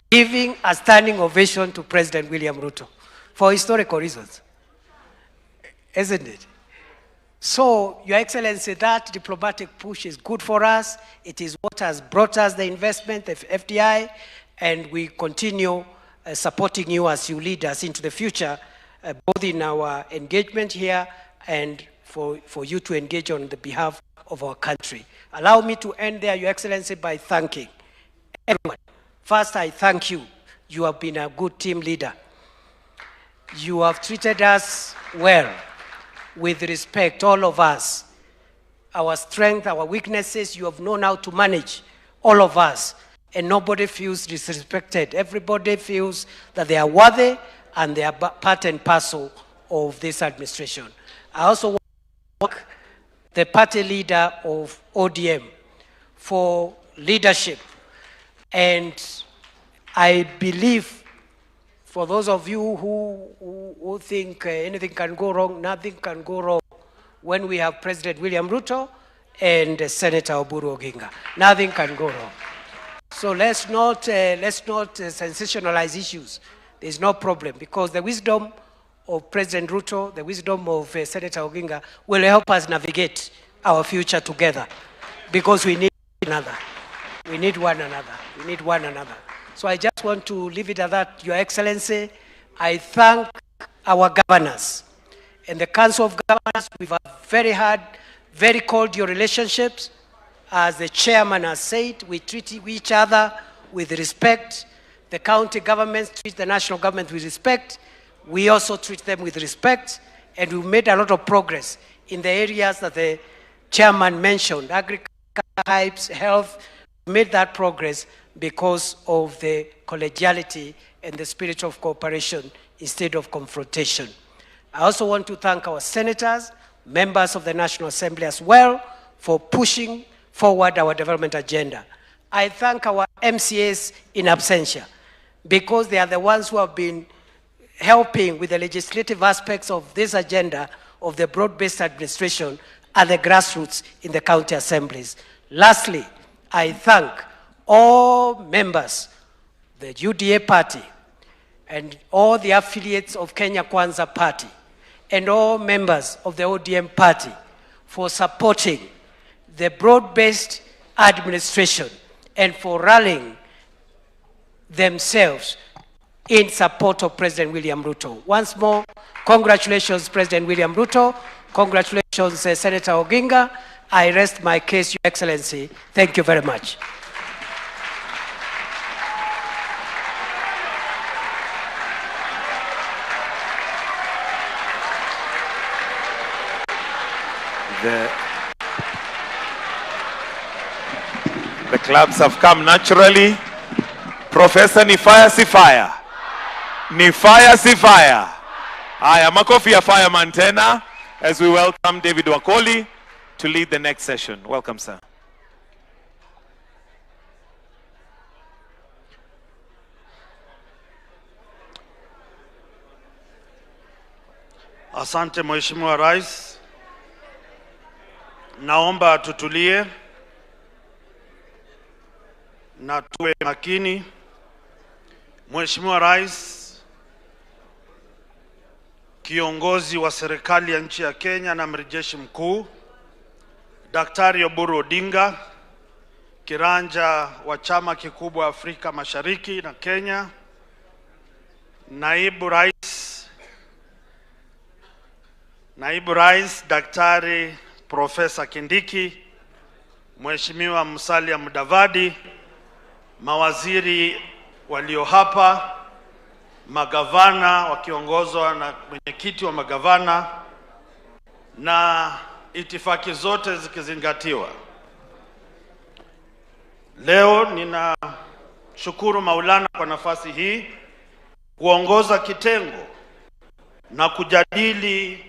giving a standing ovation to President William Ruto, for historical reasons, isn't it? So, Your Excellency, that diplomatic push is good for us. It is what has brought us the investment, the FDI, and we continue supporting you as you lead us into the future, both in our engagement here and for you to engage on the behalf of our country. Allow me to end there, Your Excellency, by thanking everyone. First, I thank you. You have been a good team leader. You have treated us well, with respect, all of us. Our strength, our weaknesses, you have known how to manage, all of us. And nobody feels disrespected. Everybody feels that they are worthy and they are part and parcel of this administration. I also want to thank the party leader of ODM for leadership. And I believe, for those of you who think anything can go wrong, nothing can go wrong when we have President William Ruto and Senator Oburu Oginga. Nothing can go wrong. So let's not sensationalize issues. There's no problem, because the wisdom of President Ruto, the wisdom of Senator Oginga will help us navigate our future together, because we need another. We need one another. We need one another. So I just want to leave it at that, Your Excellency. I thank our governors and the Council of Governors. We've had very hard, very cordial relationships. As the chairman has said, we treat each other with respect. The county governments treat the national government with respect. We also treat them with respect. And we've made a lot of progress in the areas that the chairman mentioned, agriculture, health. We made that progress because of the collegiality and the spirit of cooperation instead of confrontation. I also want to thank our senators, members of the National Assembly as well, for pushing forward our development agenda. I thank our MCAs in absentia, because they are the ones who have been helping with the legislative aspects of this agenda of the broad-based administration at the grassroots in the county assemblies. Lastly, I thank all members, the UDA party, and all the affiliates of Kenya Kwanza party, and all members of the ODM party for supporting the broad-based administration and for rallying themselves in support of President William Ruto. Once more, congratulations, President William Ruto. Congratulations, Senator Oginga. I rest my case, Your Excellency. Thank you very much. The clubs have come naturally. Professor Nifaya Sifaya. Nifaya Sifaya. Haya, makofi ya fireman tena, as we welcome David Wakoli to lead the next session. Welcome, sir. Asante Mheshimiwa Rais. Naomba tutulie na tuwe makini. Mheshimiwa Rais, kiongozi wa serikali ya nchi ya Kenya na Amiri Jeshi Mkuu, Daktari Oburu Odinga, kiranja wa chama kikubwa Afrika Mashariki na Kenya, Naibu Rais Daktari Profesa Kindiki, Mheshimiwa Musalia Mudavadi, mawaziri walio hapa, magavana wakiongozwa na mwenyekiti wa magavana na itifaki zote zikizingatiwa. Leo ninashukuru Maulana kwa nafasi hii kuongoza kitengo na kujadili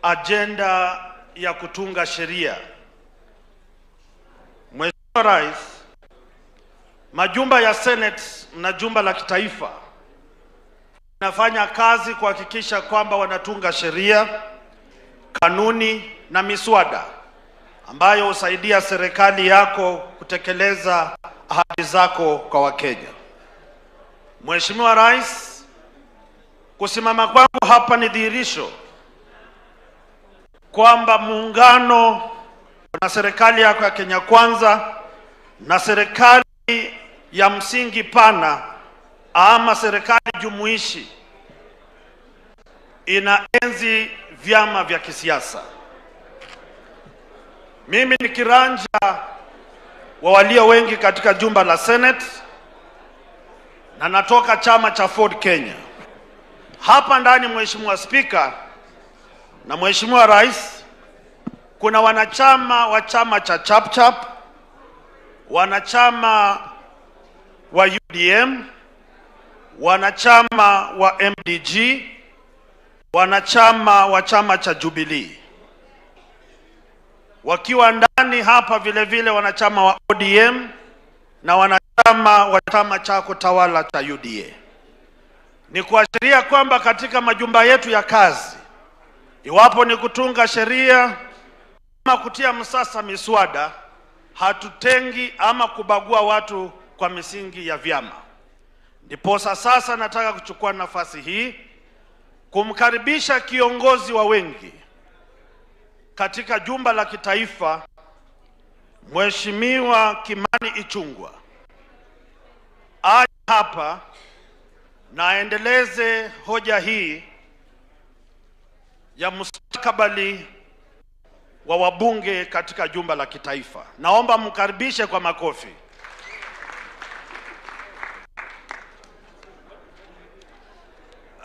agenda ya kutunga sheria. Mheshimiwa Rais, majumba ya Senate na jumba la kitaifa nafanya kazi kuhakikisha kwamba wanatunga sheria, kanuni na miswada ambayo husaidia serikali yako kutekeleza ahadi zako kwa Wakenya. Mheshimiwa Rais, kusimama kwangu hapa ni dhihirisho kwamba muungano na serikali yako ya Kenya Kwanza na serikali ya msingi pana ama serikali jumuishi inaenzi vyama vya kisiasa. Mimi ni kiranja wa walio wengi katika jumba la Senate na natoka chama cha Ford Kenya. Hapa ndani, Mheshimiwa Spika na Mheshimiwa Rais, kuna wanachama wa chama cha Chapchap, wanachama wa UDM, wanachama wa MDG, wanachama wa chama cha Jubilee. Wakiwa ndani hapa vile vile wanachama wa ODM na wanachama wa chama chako tawala cha UDA. Ni kuashiria kwamba katika majumba yetu ya kazi, iwapo ni kutunga sheria ama kutia msasa miswada, hatutengi ama kubagua watu kwa misingi ya vyama. Ndiposa sasa nataka kuchukua nafasi hii kumkaribisha kiongozi wa wengi katika jumba la kitaifa, Mheshimiwa Kimani Ichung'wah, aje hapa na aendeleze hoja hii ya mustakabali wa wabunge katika jumba la kitaifa. Naomba mkaribishe kwa makofi.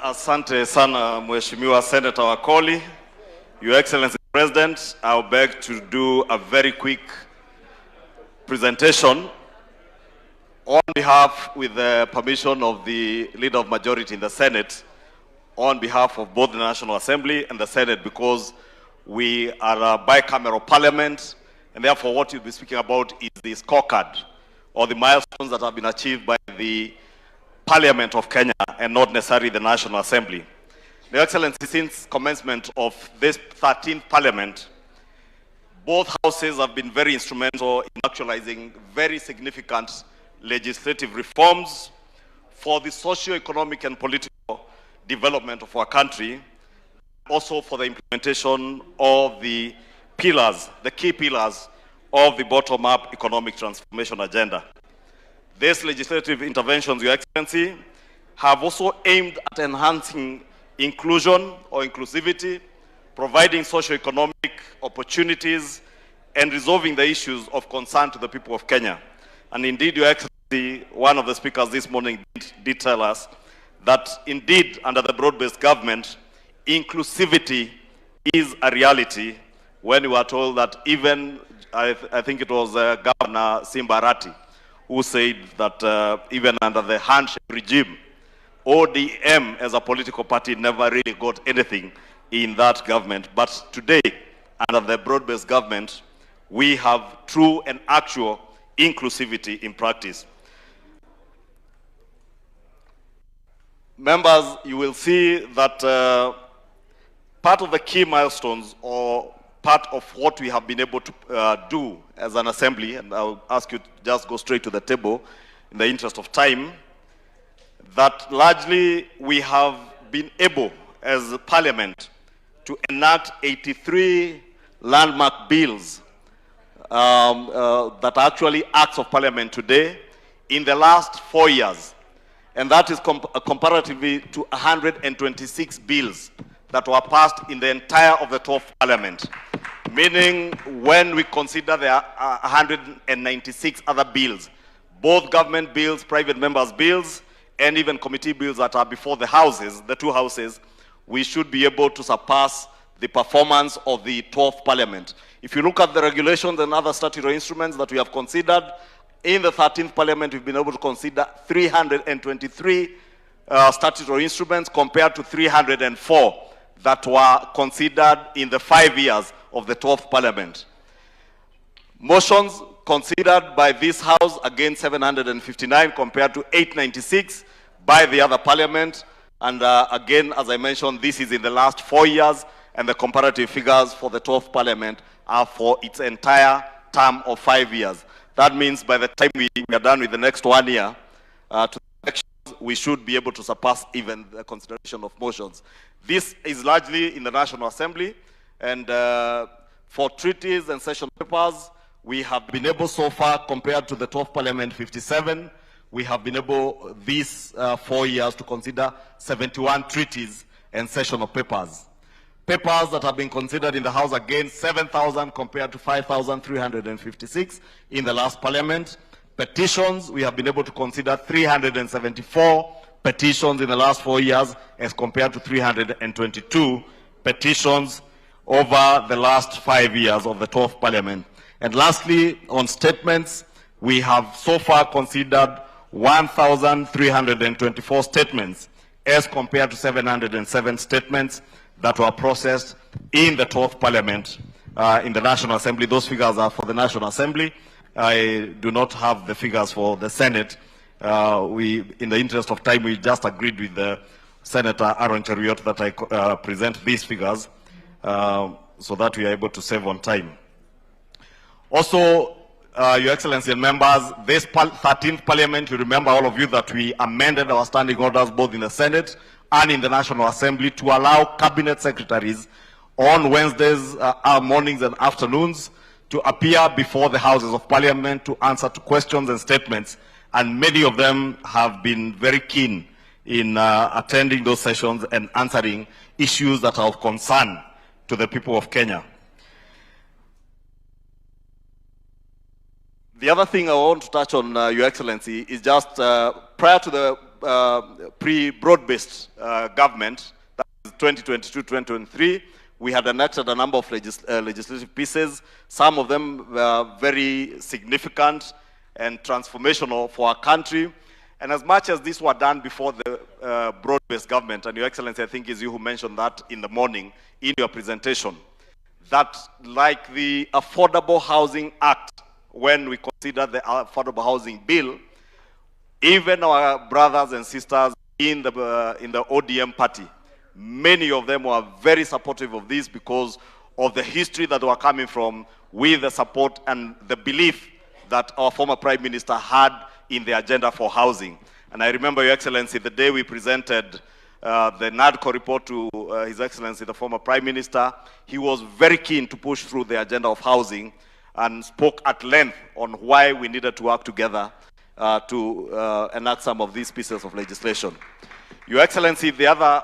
Asante sana Mheshimiwa Senator Wakoli. Your Excellency President, I'll beg to do a very quick presentation on behalf, with the permission of the Leader of Majority in the Senate, on behalf of both the National Assembly and the Senate, because we are a bicameral parliament, and therefore what you'll be speaking about is the scorecard or the milestones that have been achieved by the Parliament of Kenya and not necessarily the National Assembly. Your Excellency, since commencement of this 13th Parliament, both houses have been very instrumental in actualizing very significant legislative reforms for the socio-economic and political development of our country, also for the implementation of the pillars, the key pillars of the bottom-up economic transformation agenda. These legislative interventions, Your Excellency, have also aimed at enhancing inclusion or inclusivity, providing socio-economic opportunities, and resolving the issues of concern to the people of Kenya. And indeed, Your Excellency, one of the speakers this morning did tell us that indeed, under the broad-based government, inclusivity is a reality, when we were told that even, I think it was Governor Simbarati, who said that even under the handshake regime, ODM as a political party never really got anything in that government. But today, under the broad-based government, we have true and actual inclusivity in practice. Members, you will see that part of the key milestones, or part of what we have been able to do as an assembly, and I'll ask you to just go straight to the table in the interest of time, that largely we have been able as a parliament to enact 83 landmark bills that are actually acts of parliament today in the last 4 years. And that is comparatively to 126 bills that were passed in the entire of the 12th parliament. Meaning when we consider there are 196 other bills, both government bills, private members' bills, and even committee bills that are before the houses, the two houses, we should be able to surpass the performance of the 12th parliament. If you look at the regulations and other statutory instruments that we have considered, in the 13th parliament, we've been able to consider 323 statutory instruments compared to 304 that were considered in the 5 years of the 12th parliament. Motions considered by this house again 759 compared to 896 by the other parliament. And again, as I mentioned, this is in the last 4 years, and the comparative figures for the 12th parliament are for its entire term of 5 years. That means by the time we are done with the next 1 year, to the elections, we should be able to surpass even the consideration of motions. This is largely in the National Assembly, and for treaties and session papers, we have been able so far, compared to the 12th Parliament 57, we have been able these 4 years to consider 71 treaties and sessional papers. Papers that have been considered in the House again, 7,000 compared to 5,356 in the last Parliament. Petitions, we have been able to consider 374 petitions in the last 4 years as compared to 322 petitions over the last 5 years of the 12th Parliament. And lastly, on statements, we have so far considered 1,324 statements as compared to 707 statements that were processed in the 12th Parliament in the National Assembly. Those figures are for the National Assembly. I do not have the figures for the Senate. In the interest of time, we just agreed with the Senator Aaron Cheruiyot that I present these figures so that we are able to save on time. Also, Your Excellency and members, this 13th Parliament, you remember all of you that we amended our standing orders both in the Senate and in the National Assembly to allow cabinet secretaries on Wednesdays, mornings and afternoons to appear before the Houses of Parliament to answer to questions and statements. And many of them have been very keen in attending those sessions and answering issues that are of concern to the people of Kenya. The other thing I want to touch on, Your Excellency, is just prior to the pre-broad-based government, that is 2022-2023, we had enacted a number of legislative pieces. Some of them were very significant and transformational for our country. And as much as these were done before the broad-based government, and Your Excellency, I think is you who mentioned that in the morning in your presentation, that like the Affordable Housing Act, when we consider the Affordable Housing Bill, even our brothers and sisters in the ODM party, many of them were very supportive of this because of the history that they were coming from with the support and the belief that our former Prime Minister had in the agenda for housing. And I remember, Your Excellency, the day we presented the NADCO report to His Excellency, the former Prime Minister, he was very keen to push through the agenda of housing and spoke at length on why we needed to work together to enact some of these pieces of legislation. Your Excellency, the other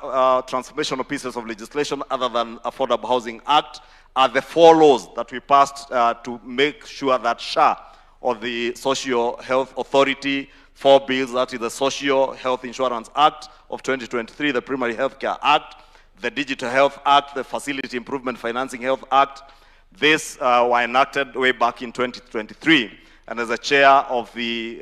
transformational pieces of legislation other than Affordable Housing Act are the 4 laws that we passed to make sure that SHA, or the Social Health Authority, 4 bills, that is the Social Health Insurance Act of 2023, the Primary Healthcare Act, the Digital Health Act, the Facility Improvement Financing Health Act. These were enacted way back in 2023. And as the chair of the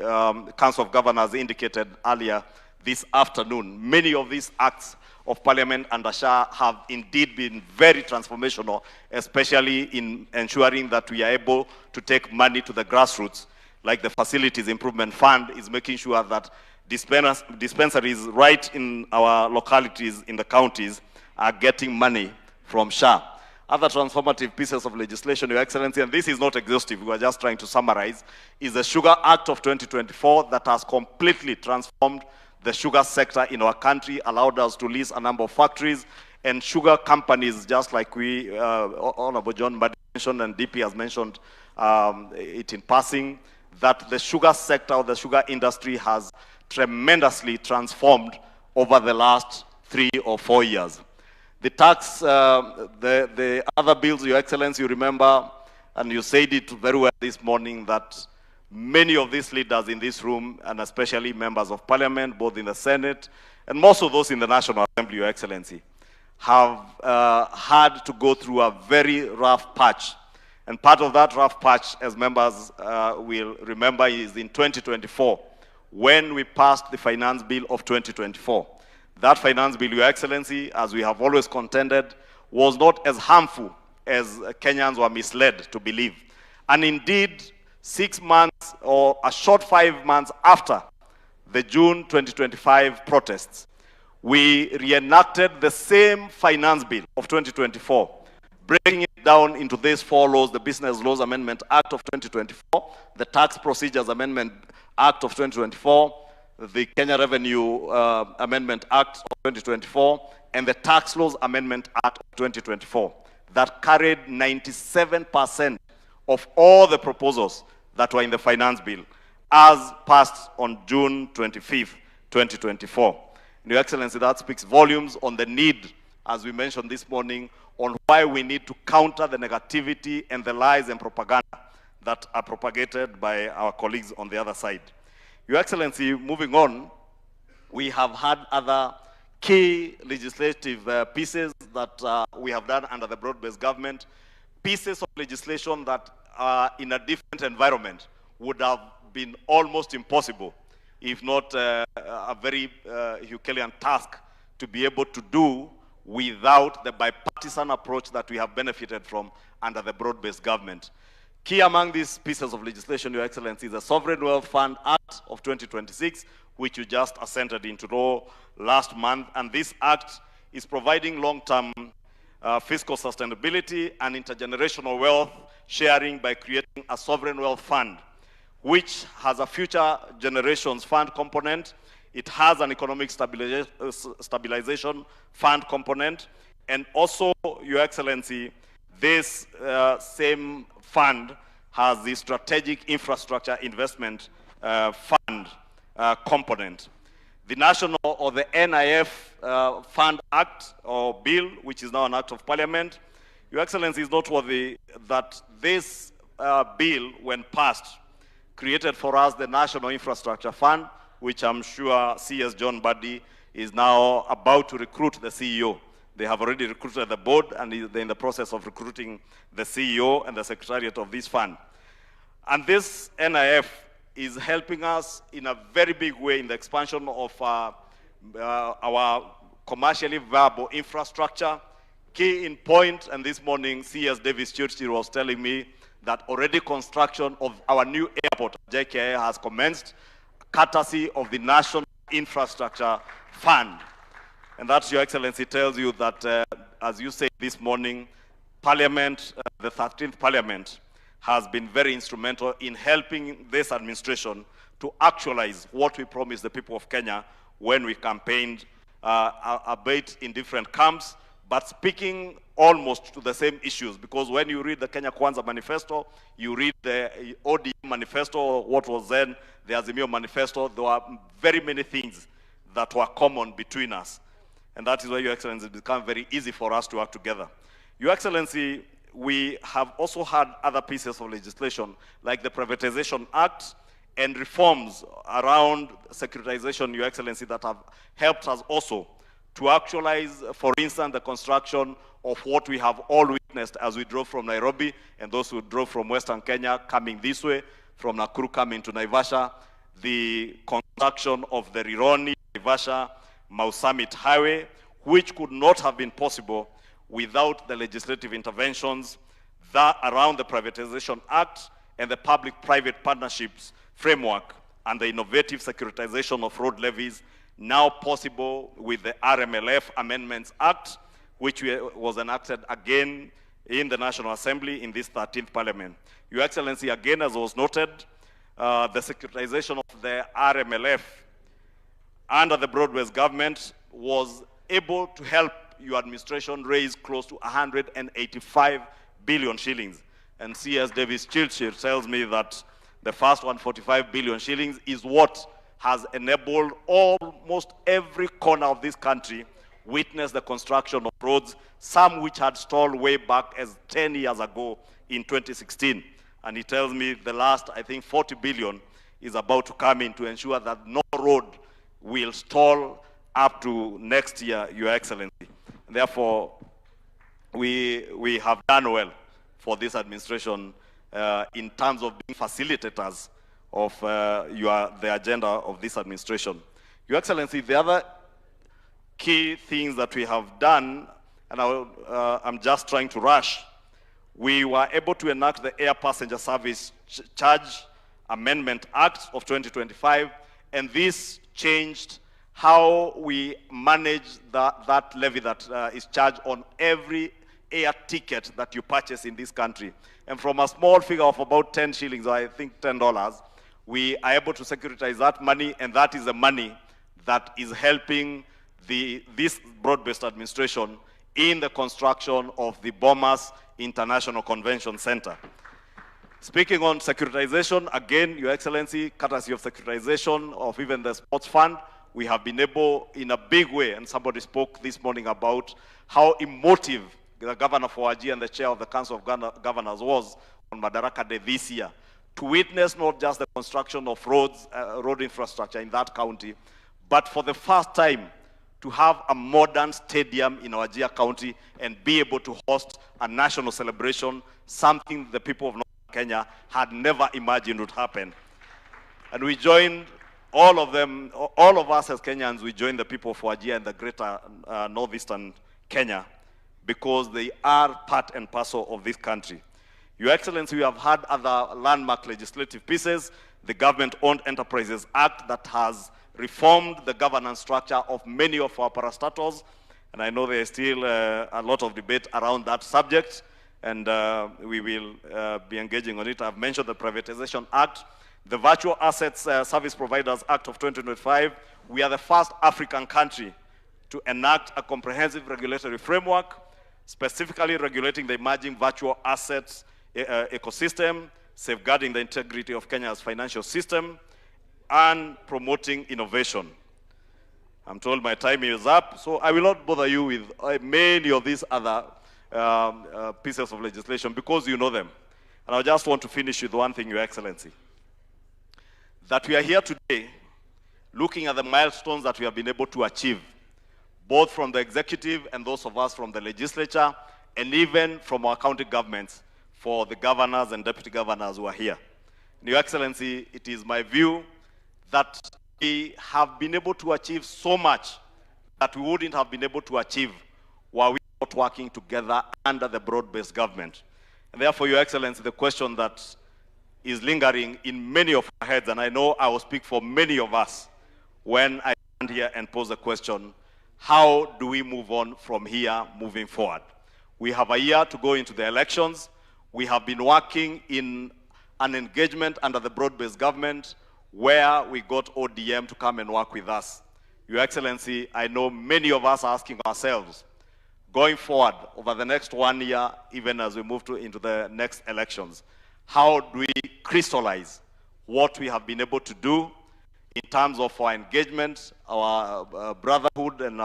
Council of Governors indicated earlier this afternoon, many of these acts of Parliament under SHA have indeed been very transformational, especially in ensuring that we are able to take money to the grassroots, like the Facilities Improvement Fund is making sure that dispensaries right in our localities in the counties are getting money from SHA. Other transformative pieces of legislation, Your Excellency, and this is not exhaustive, we are just trying to summarize, is the Sugar Act of 2024 that has completely transformed the sugar sector in our country, allowed us to lease a number of factories and sugar companies, just like we, Honorable John Mbadi mentioned and DP has mentioned it in passing, that the sugar sector or the sugar industry has tremendously transformed over the last 3 or 4 years. The tax, the other bills, Your Excellency, you remember, and you said it very well this morning, that many of these leaders in this room, and especially members of Parliament, both in the Senate, and more so those in the National Assembly, Your Excellency, have had to go through a very rough patch. And part of that rough patch, as members will remember, is in 2024, when we passed the Finance Bill of 2024. That Finance Bill, Your Excellency, as we have always contended, was not as harmful as Kenyans were misled to believe. And indeed, 6 months or a short 5 months after the June 2025 protests, we reenacted the same Finance Bill of 2024, breaking it down into these 4 laws: the Business Laws Amendment Act of 2024, the Tax Procedures Amendment Act of 2024, the Kenya Revenue Amendment Act of 2024, and the Tax Laws Amendment Act of 2024, that carried 97% of all the proposals that were in the Finance Bill, as passed on June 25th, 2024. Your Excellency, that speaks volumes on the need, as we mentioned this morning, on why we need to counter the negativity and the lies and propaganda that are propagated by our colleagues on the other side. Your Excellency, moving on, we have had other key legislative pieces that we have done under the broad-based government, pieces of legislation that in a different environment would have been almost impossible, if not a very Herculean task to be able to do without the bipartisan approach that we have benefited from under the broad-based government. Key among these pieces of legislation, Your Excellency, is the Sovereign Wealth Fund Act of 2026, which you just assented into law last month. And this act is providing long-term fiscal sustainability and intergenerational wealth sharing by creating a sovereign wealth fund, which has a future generations fund component. It has an economic stabilization fund component. And also, Your Excellency, this same fund has the strategic infrastructure investment fund component. The National or the NIF Fund Act or Bill, which is now an Act of Parliament, Your Excellency, is noteworthy that this bill, when passed, created for us the National Infrastructure Fund, which I'm sure CS John Buddy is now about to recruit the CEO. They have already recruited the board, and they're in the process of recruiting the CEO and the secretariat of this fund. And this NIF is helping us in a very big way in the expansion of our commercially viable infrastructure. Key in point, and this morning CS Davis Churchill was telling me that already construction of our new airport, JKIA, has commenced, courtesy of the National Infrastructure Fund. And that, Your Excellency, tells you that, as you said this morning, Parliament, the 13th Parliament, has been very instrumental in helping this administration to actualize what we promised the people of Kenya when we campaigned, albeit in different camps, but speaking almost to the same issues. Because when you read the Kenya Kwanza Manifesto, you read the ODM Manifesto, what was then the Azimio Manifesto, there were very many things that were common between us. And that is why, Your Excellency, it became very easy for us to work together. Your Excellency, we have also had other pieces of legislation, like the Privatization Act and reforms around securitization, Your Excellency, that have helped us also to actualize, for instance, the construction of what we have all witnessed as we drove from Nairobi, and those who drove from Western Kenya coming this way, from Nakuru coming to Naivasha, the construction of the Rironi, Naivasha, Mau Summit Highway, which could not have been possible without the legislative interventions that around the Privatization Act and the public-private partnerships framework and the innovative securitization of road levies, now possible with the RMLF Amendments Act, which was enacted again in the National Assembly in this 13th Parliament. Your Excellency, again, as was noted, the securitization of the RMLF under the broad-based government was able to help your administration raise close to 185 billion shillings. and CS Davis Chilchir tells me that the first 145 billion shillings is what has enabled almost every corner of this country witness the construction of roads, some which had stalled way back as 10 years ago in 2016. And he tells me the last, I think, 40 billion is about to come in to ensure that no road will stall up to next year, Your Excellency. And therefore, we have done well for this administration in terms of being facilitators of the agenda of this administration. Your Excellency, the other key things that we have done, and I'm just trying to rush, we were able to enact the Air Passenger Service Charge Amendment Act of 2025, and this changed how we manage that levy that is charged on every air ticket that you purchase in this country. And from a small figure of about 10 shillings, or I think $10, we are able to securitize that money, and that is the money that is helping this broad-based administration in the construction of the Bomas International Convention Center. Speaking on securitization, again, Your Excellency, courtesy of securitization of even the sports fund, we have been able in a big way, and somebody spoke this morning about how emotive the governor for Wajir and the chair of the Council of Governors was on Madaraka Day this year, to witness not just the construction of roads, road infrastructure in that county, but for the first time to have a modern stadium in Wajir County and be able to host a national celebration, something the people of North Kenya had never imagined would happen. And we joined all of them, all of us as Kenyans, we joined the people of Wajir and the greater northeastern Kenya, because they are part and parcel of this country. Your Excellency, we have had other landmark legislative pieces, the Government-Owned Enterprises Act that has reformed the governance structure of many of our parastatals, and I know there is still a lot of debate around that subject, and we will be engaging on it. I've mentioned the Privatization Act, the Virtual Assets Service Providers Act of 2025. We are the first African country to enact a comprehensive regulatory framework, specifically regulating the emerging virtual assets ecosystem, safeguarding the integrity of Kenya's financial system, and promoting innovation. I'm told my time is up, so I will not bother you with many of these other pieces of legislation because you know them. And I just want to finish with one thing, Your Excellency. That we are here today looking at the milestones that we have been able to achieve, both from the executive and those of us from the legislature, and even from our county governments, for the governors and deputy governors who are here. Your Excellency, it is my view that we have been able to achieve so much that we wouldn't have been able to achieve were we not working together under the broad-based government. And therefore, Your Excellency, the question that is lingering in many of our heads, and I know I will speak for many of us when I stand here and pose a question, how do we move on from here moving forward? We have a year to go into the elections. We have been working in an engagement under the broad-based government where we got ODM to come and work with us. Your Excellency, I know many of us are asking ourselves, going forward over the next 1 year, even as we move into the next elections, how do we crystallize what we have been able to do in terms of our engagement, our brotherhood, and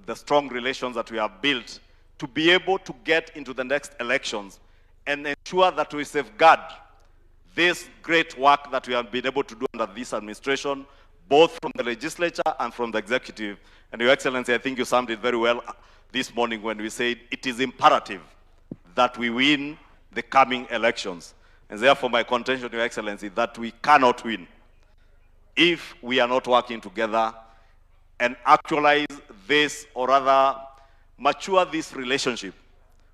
the strong relations that we have built to be able to get into the next elections and ensure that we safeguard this great work that we have been able to do under this administration, both from the legislature and from the executive. And Your Excellency, I think you summed it very well this morning when we said it is imperative that we win the coming elections. And therefore, my contention, Your Excellency, that we cannot win if we are not working together and actualize this, or rather mature this relationship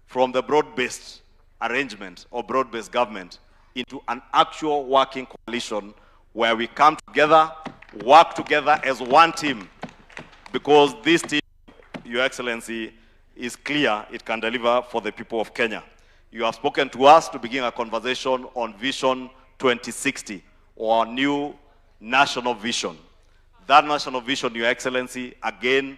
from the broad-based arrangement or broad-based government into an actual working coalition where we come together, work together as one team, because this team, Your Excellency, is clear it can deliver for the people of Kenya. You have spoken to us to begin a conversation on Vision 2060, or new national vision. That national vision, Your Excellency, again,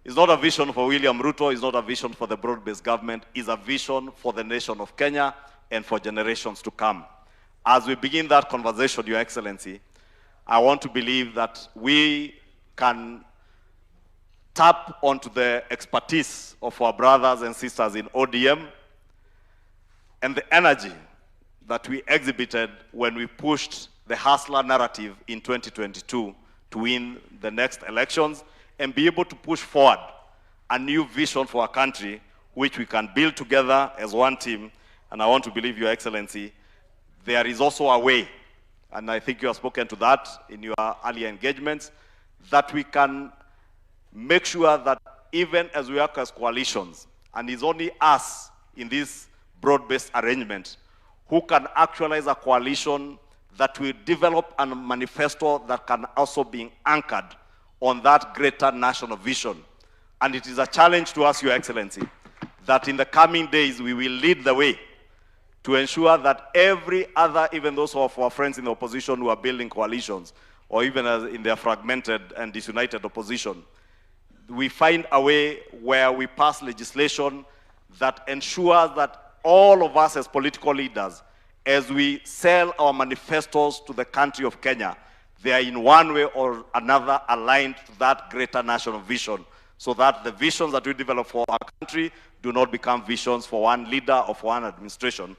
It's not a vision for William Ruto, it's not a vision for the broad-based government, it's a vision for the nation of Kenya and for generations to come. As we begin that conversation, Your Excellency, I want to believe that we can tap onto the expertise of our brothers and sisters in ODM and the energy that we exhibited when we pushed the hustler narrative in 2022 to win the next elections and be able to push forward a new vision for our country, which we can build together as one team. And I want to believe, Your Excellency, there is also a way, and I think you have spoken to that in your earlier engagements, that we can make sure that even as we work as coalitions, and it's only us in this broad-based arrangement who can actualize a coalition that will develop a manifesto that can also be anchored on that greater national vision. And it is a challenge to us, Your Excellency, that in the coming days we will lead the way to ensure that every other, even those of our friends in the opposition who are building coalitions, or even as in their fragmented and disunited opposition, we find a way where we pass legislation that ensures that all of us as political leaders, as we sell our manifestos to the country of Kenya, they are in one way or another aligned to that greater national vision, so that the visions that we develop for our country do not become visions for one leader or for one administration.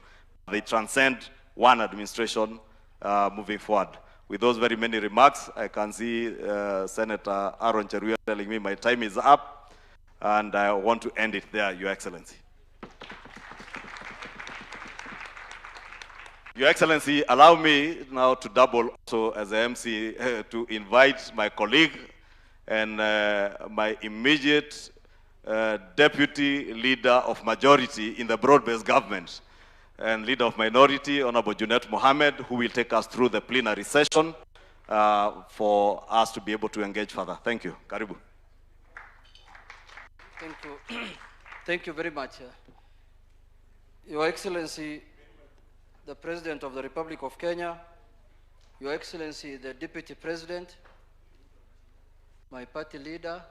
They transcend one administration moving forward. With those very many remarks, I can see Senator Aaron Cheruiyot telling me my time is up, and I want to end it there, Your Excellency. Your Excellency, allow me now to double also as the MC to invite my colleague and my immediate deputy leader of majority in the broad-based government and leader of minority, Honorable Junet Mohammed, who will take us through the plenary session for us to be able to engage further. Thank you. Karibu. Thank you. Thank you very much. Your Excellency, the President of the Republic of Kenya, Your Excellency, the Deputy President, my party leader,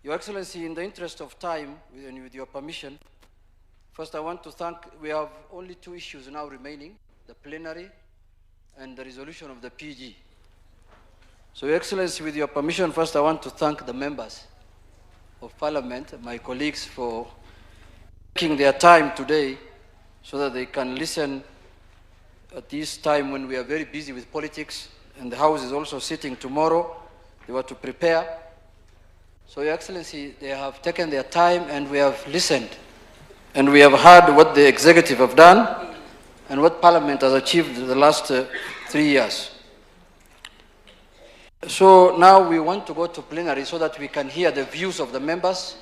Your Excellency, in the interest of time and with your permission, first I want to thank, we have only two issues now remaining, the plenary and the resolution of the PG. So Your Excellency, with your permission, first I want to thank the members of Parliament, my colleagues, for taking their time today so that they can listen at this time when we are very busy with politics and the House is also sitting tomorrow. They were to prepare. So Your Excellency, they have taken their time and we have listened. And we have heard what the executive have done and what Parliament has achieved in the last 3 years. So now we want to go to plenary so that we can hear the views of the members.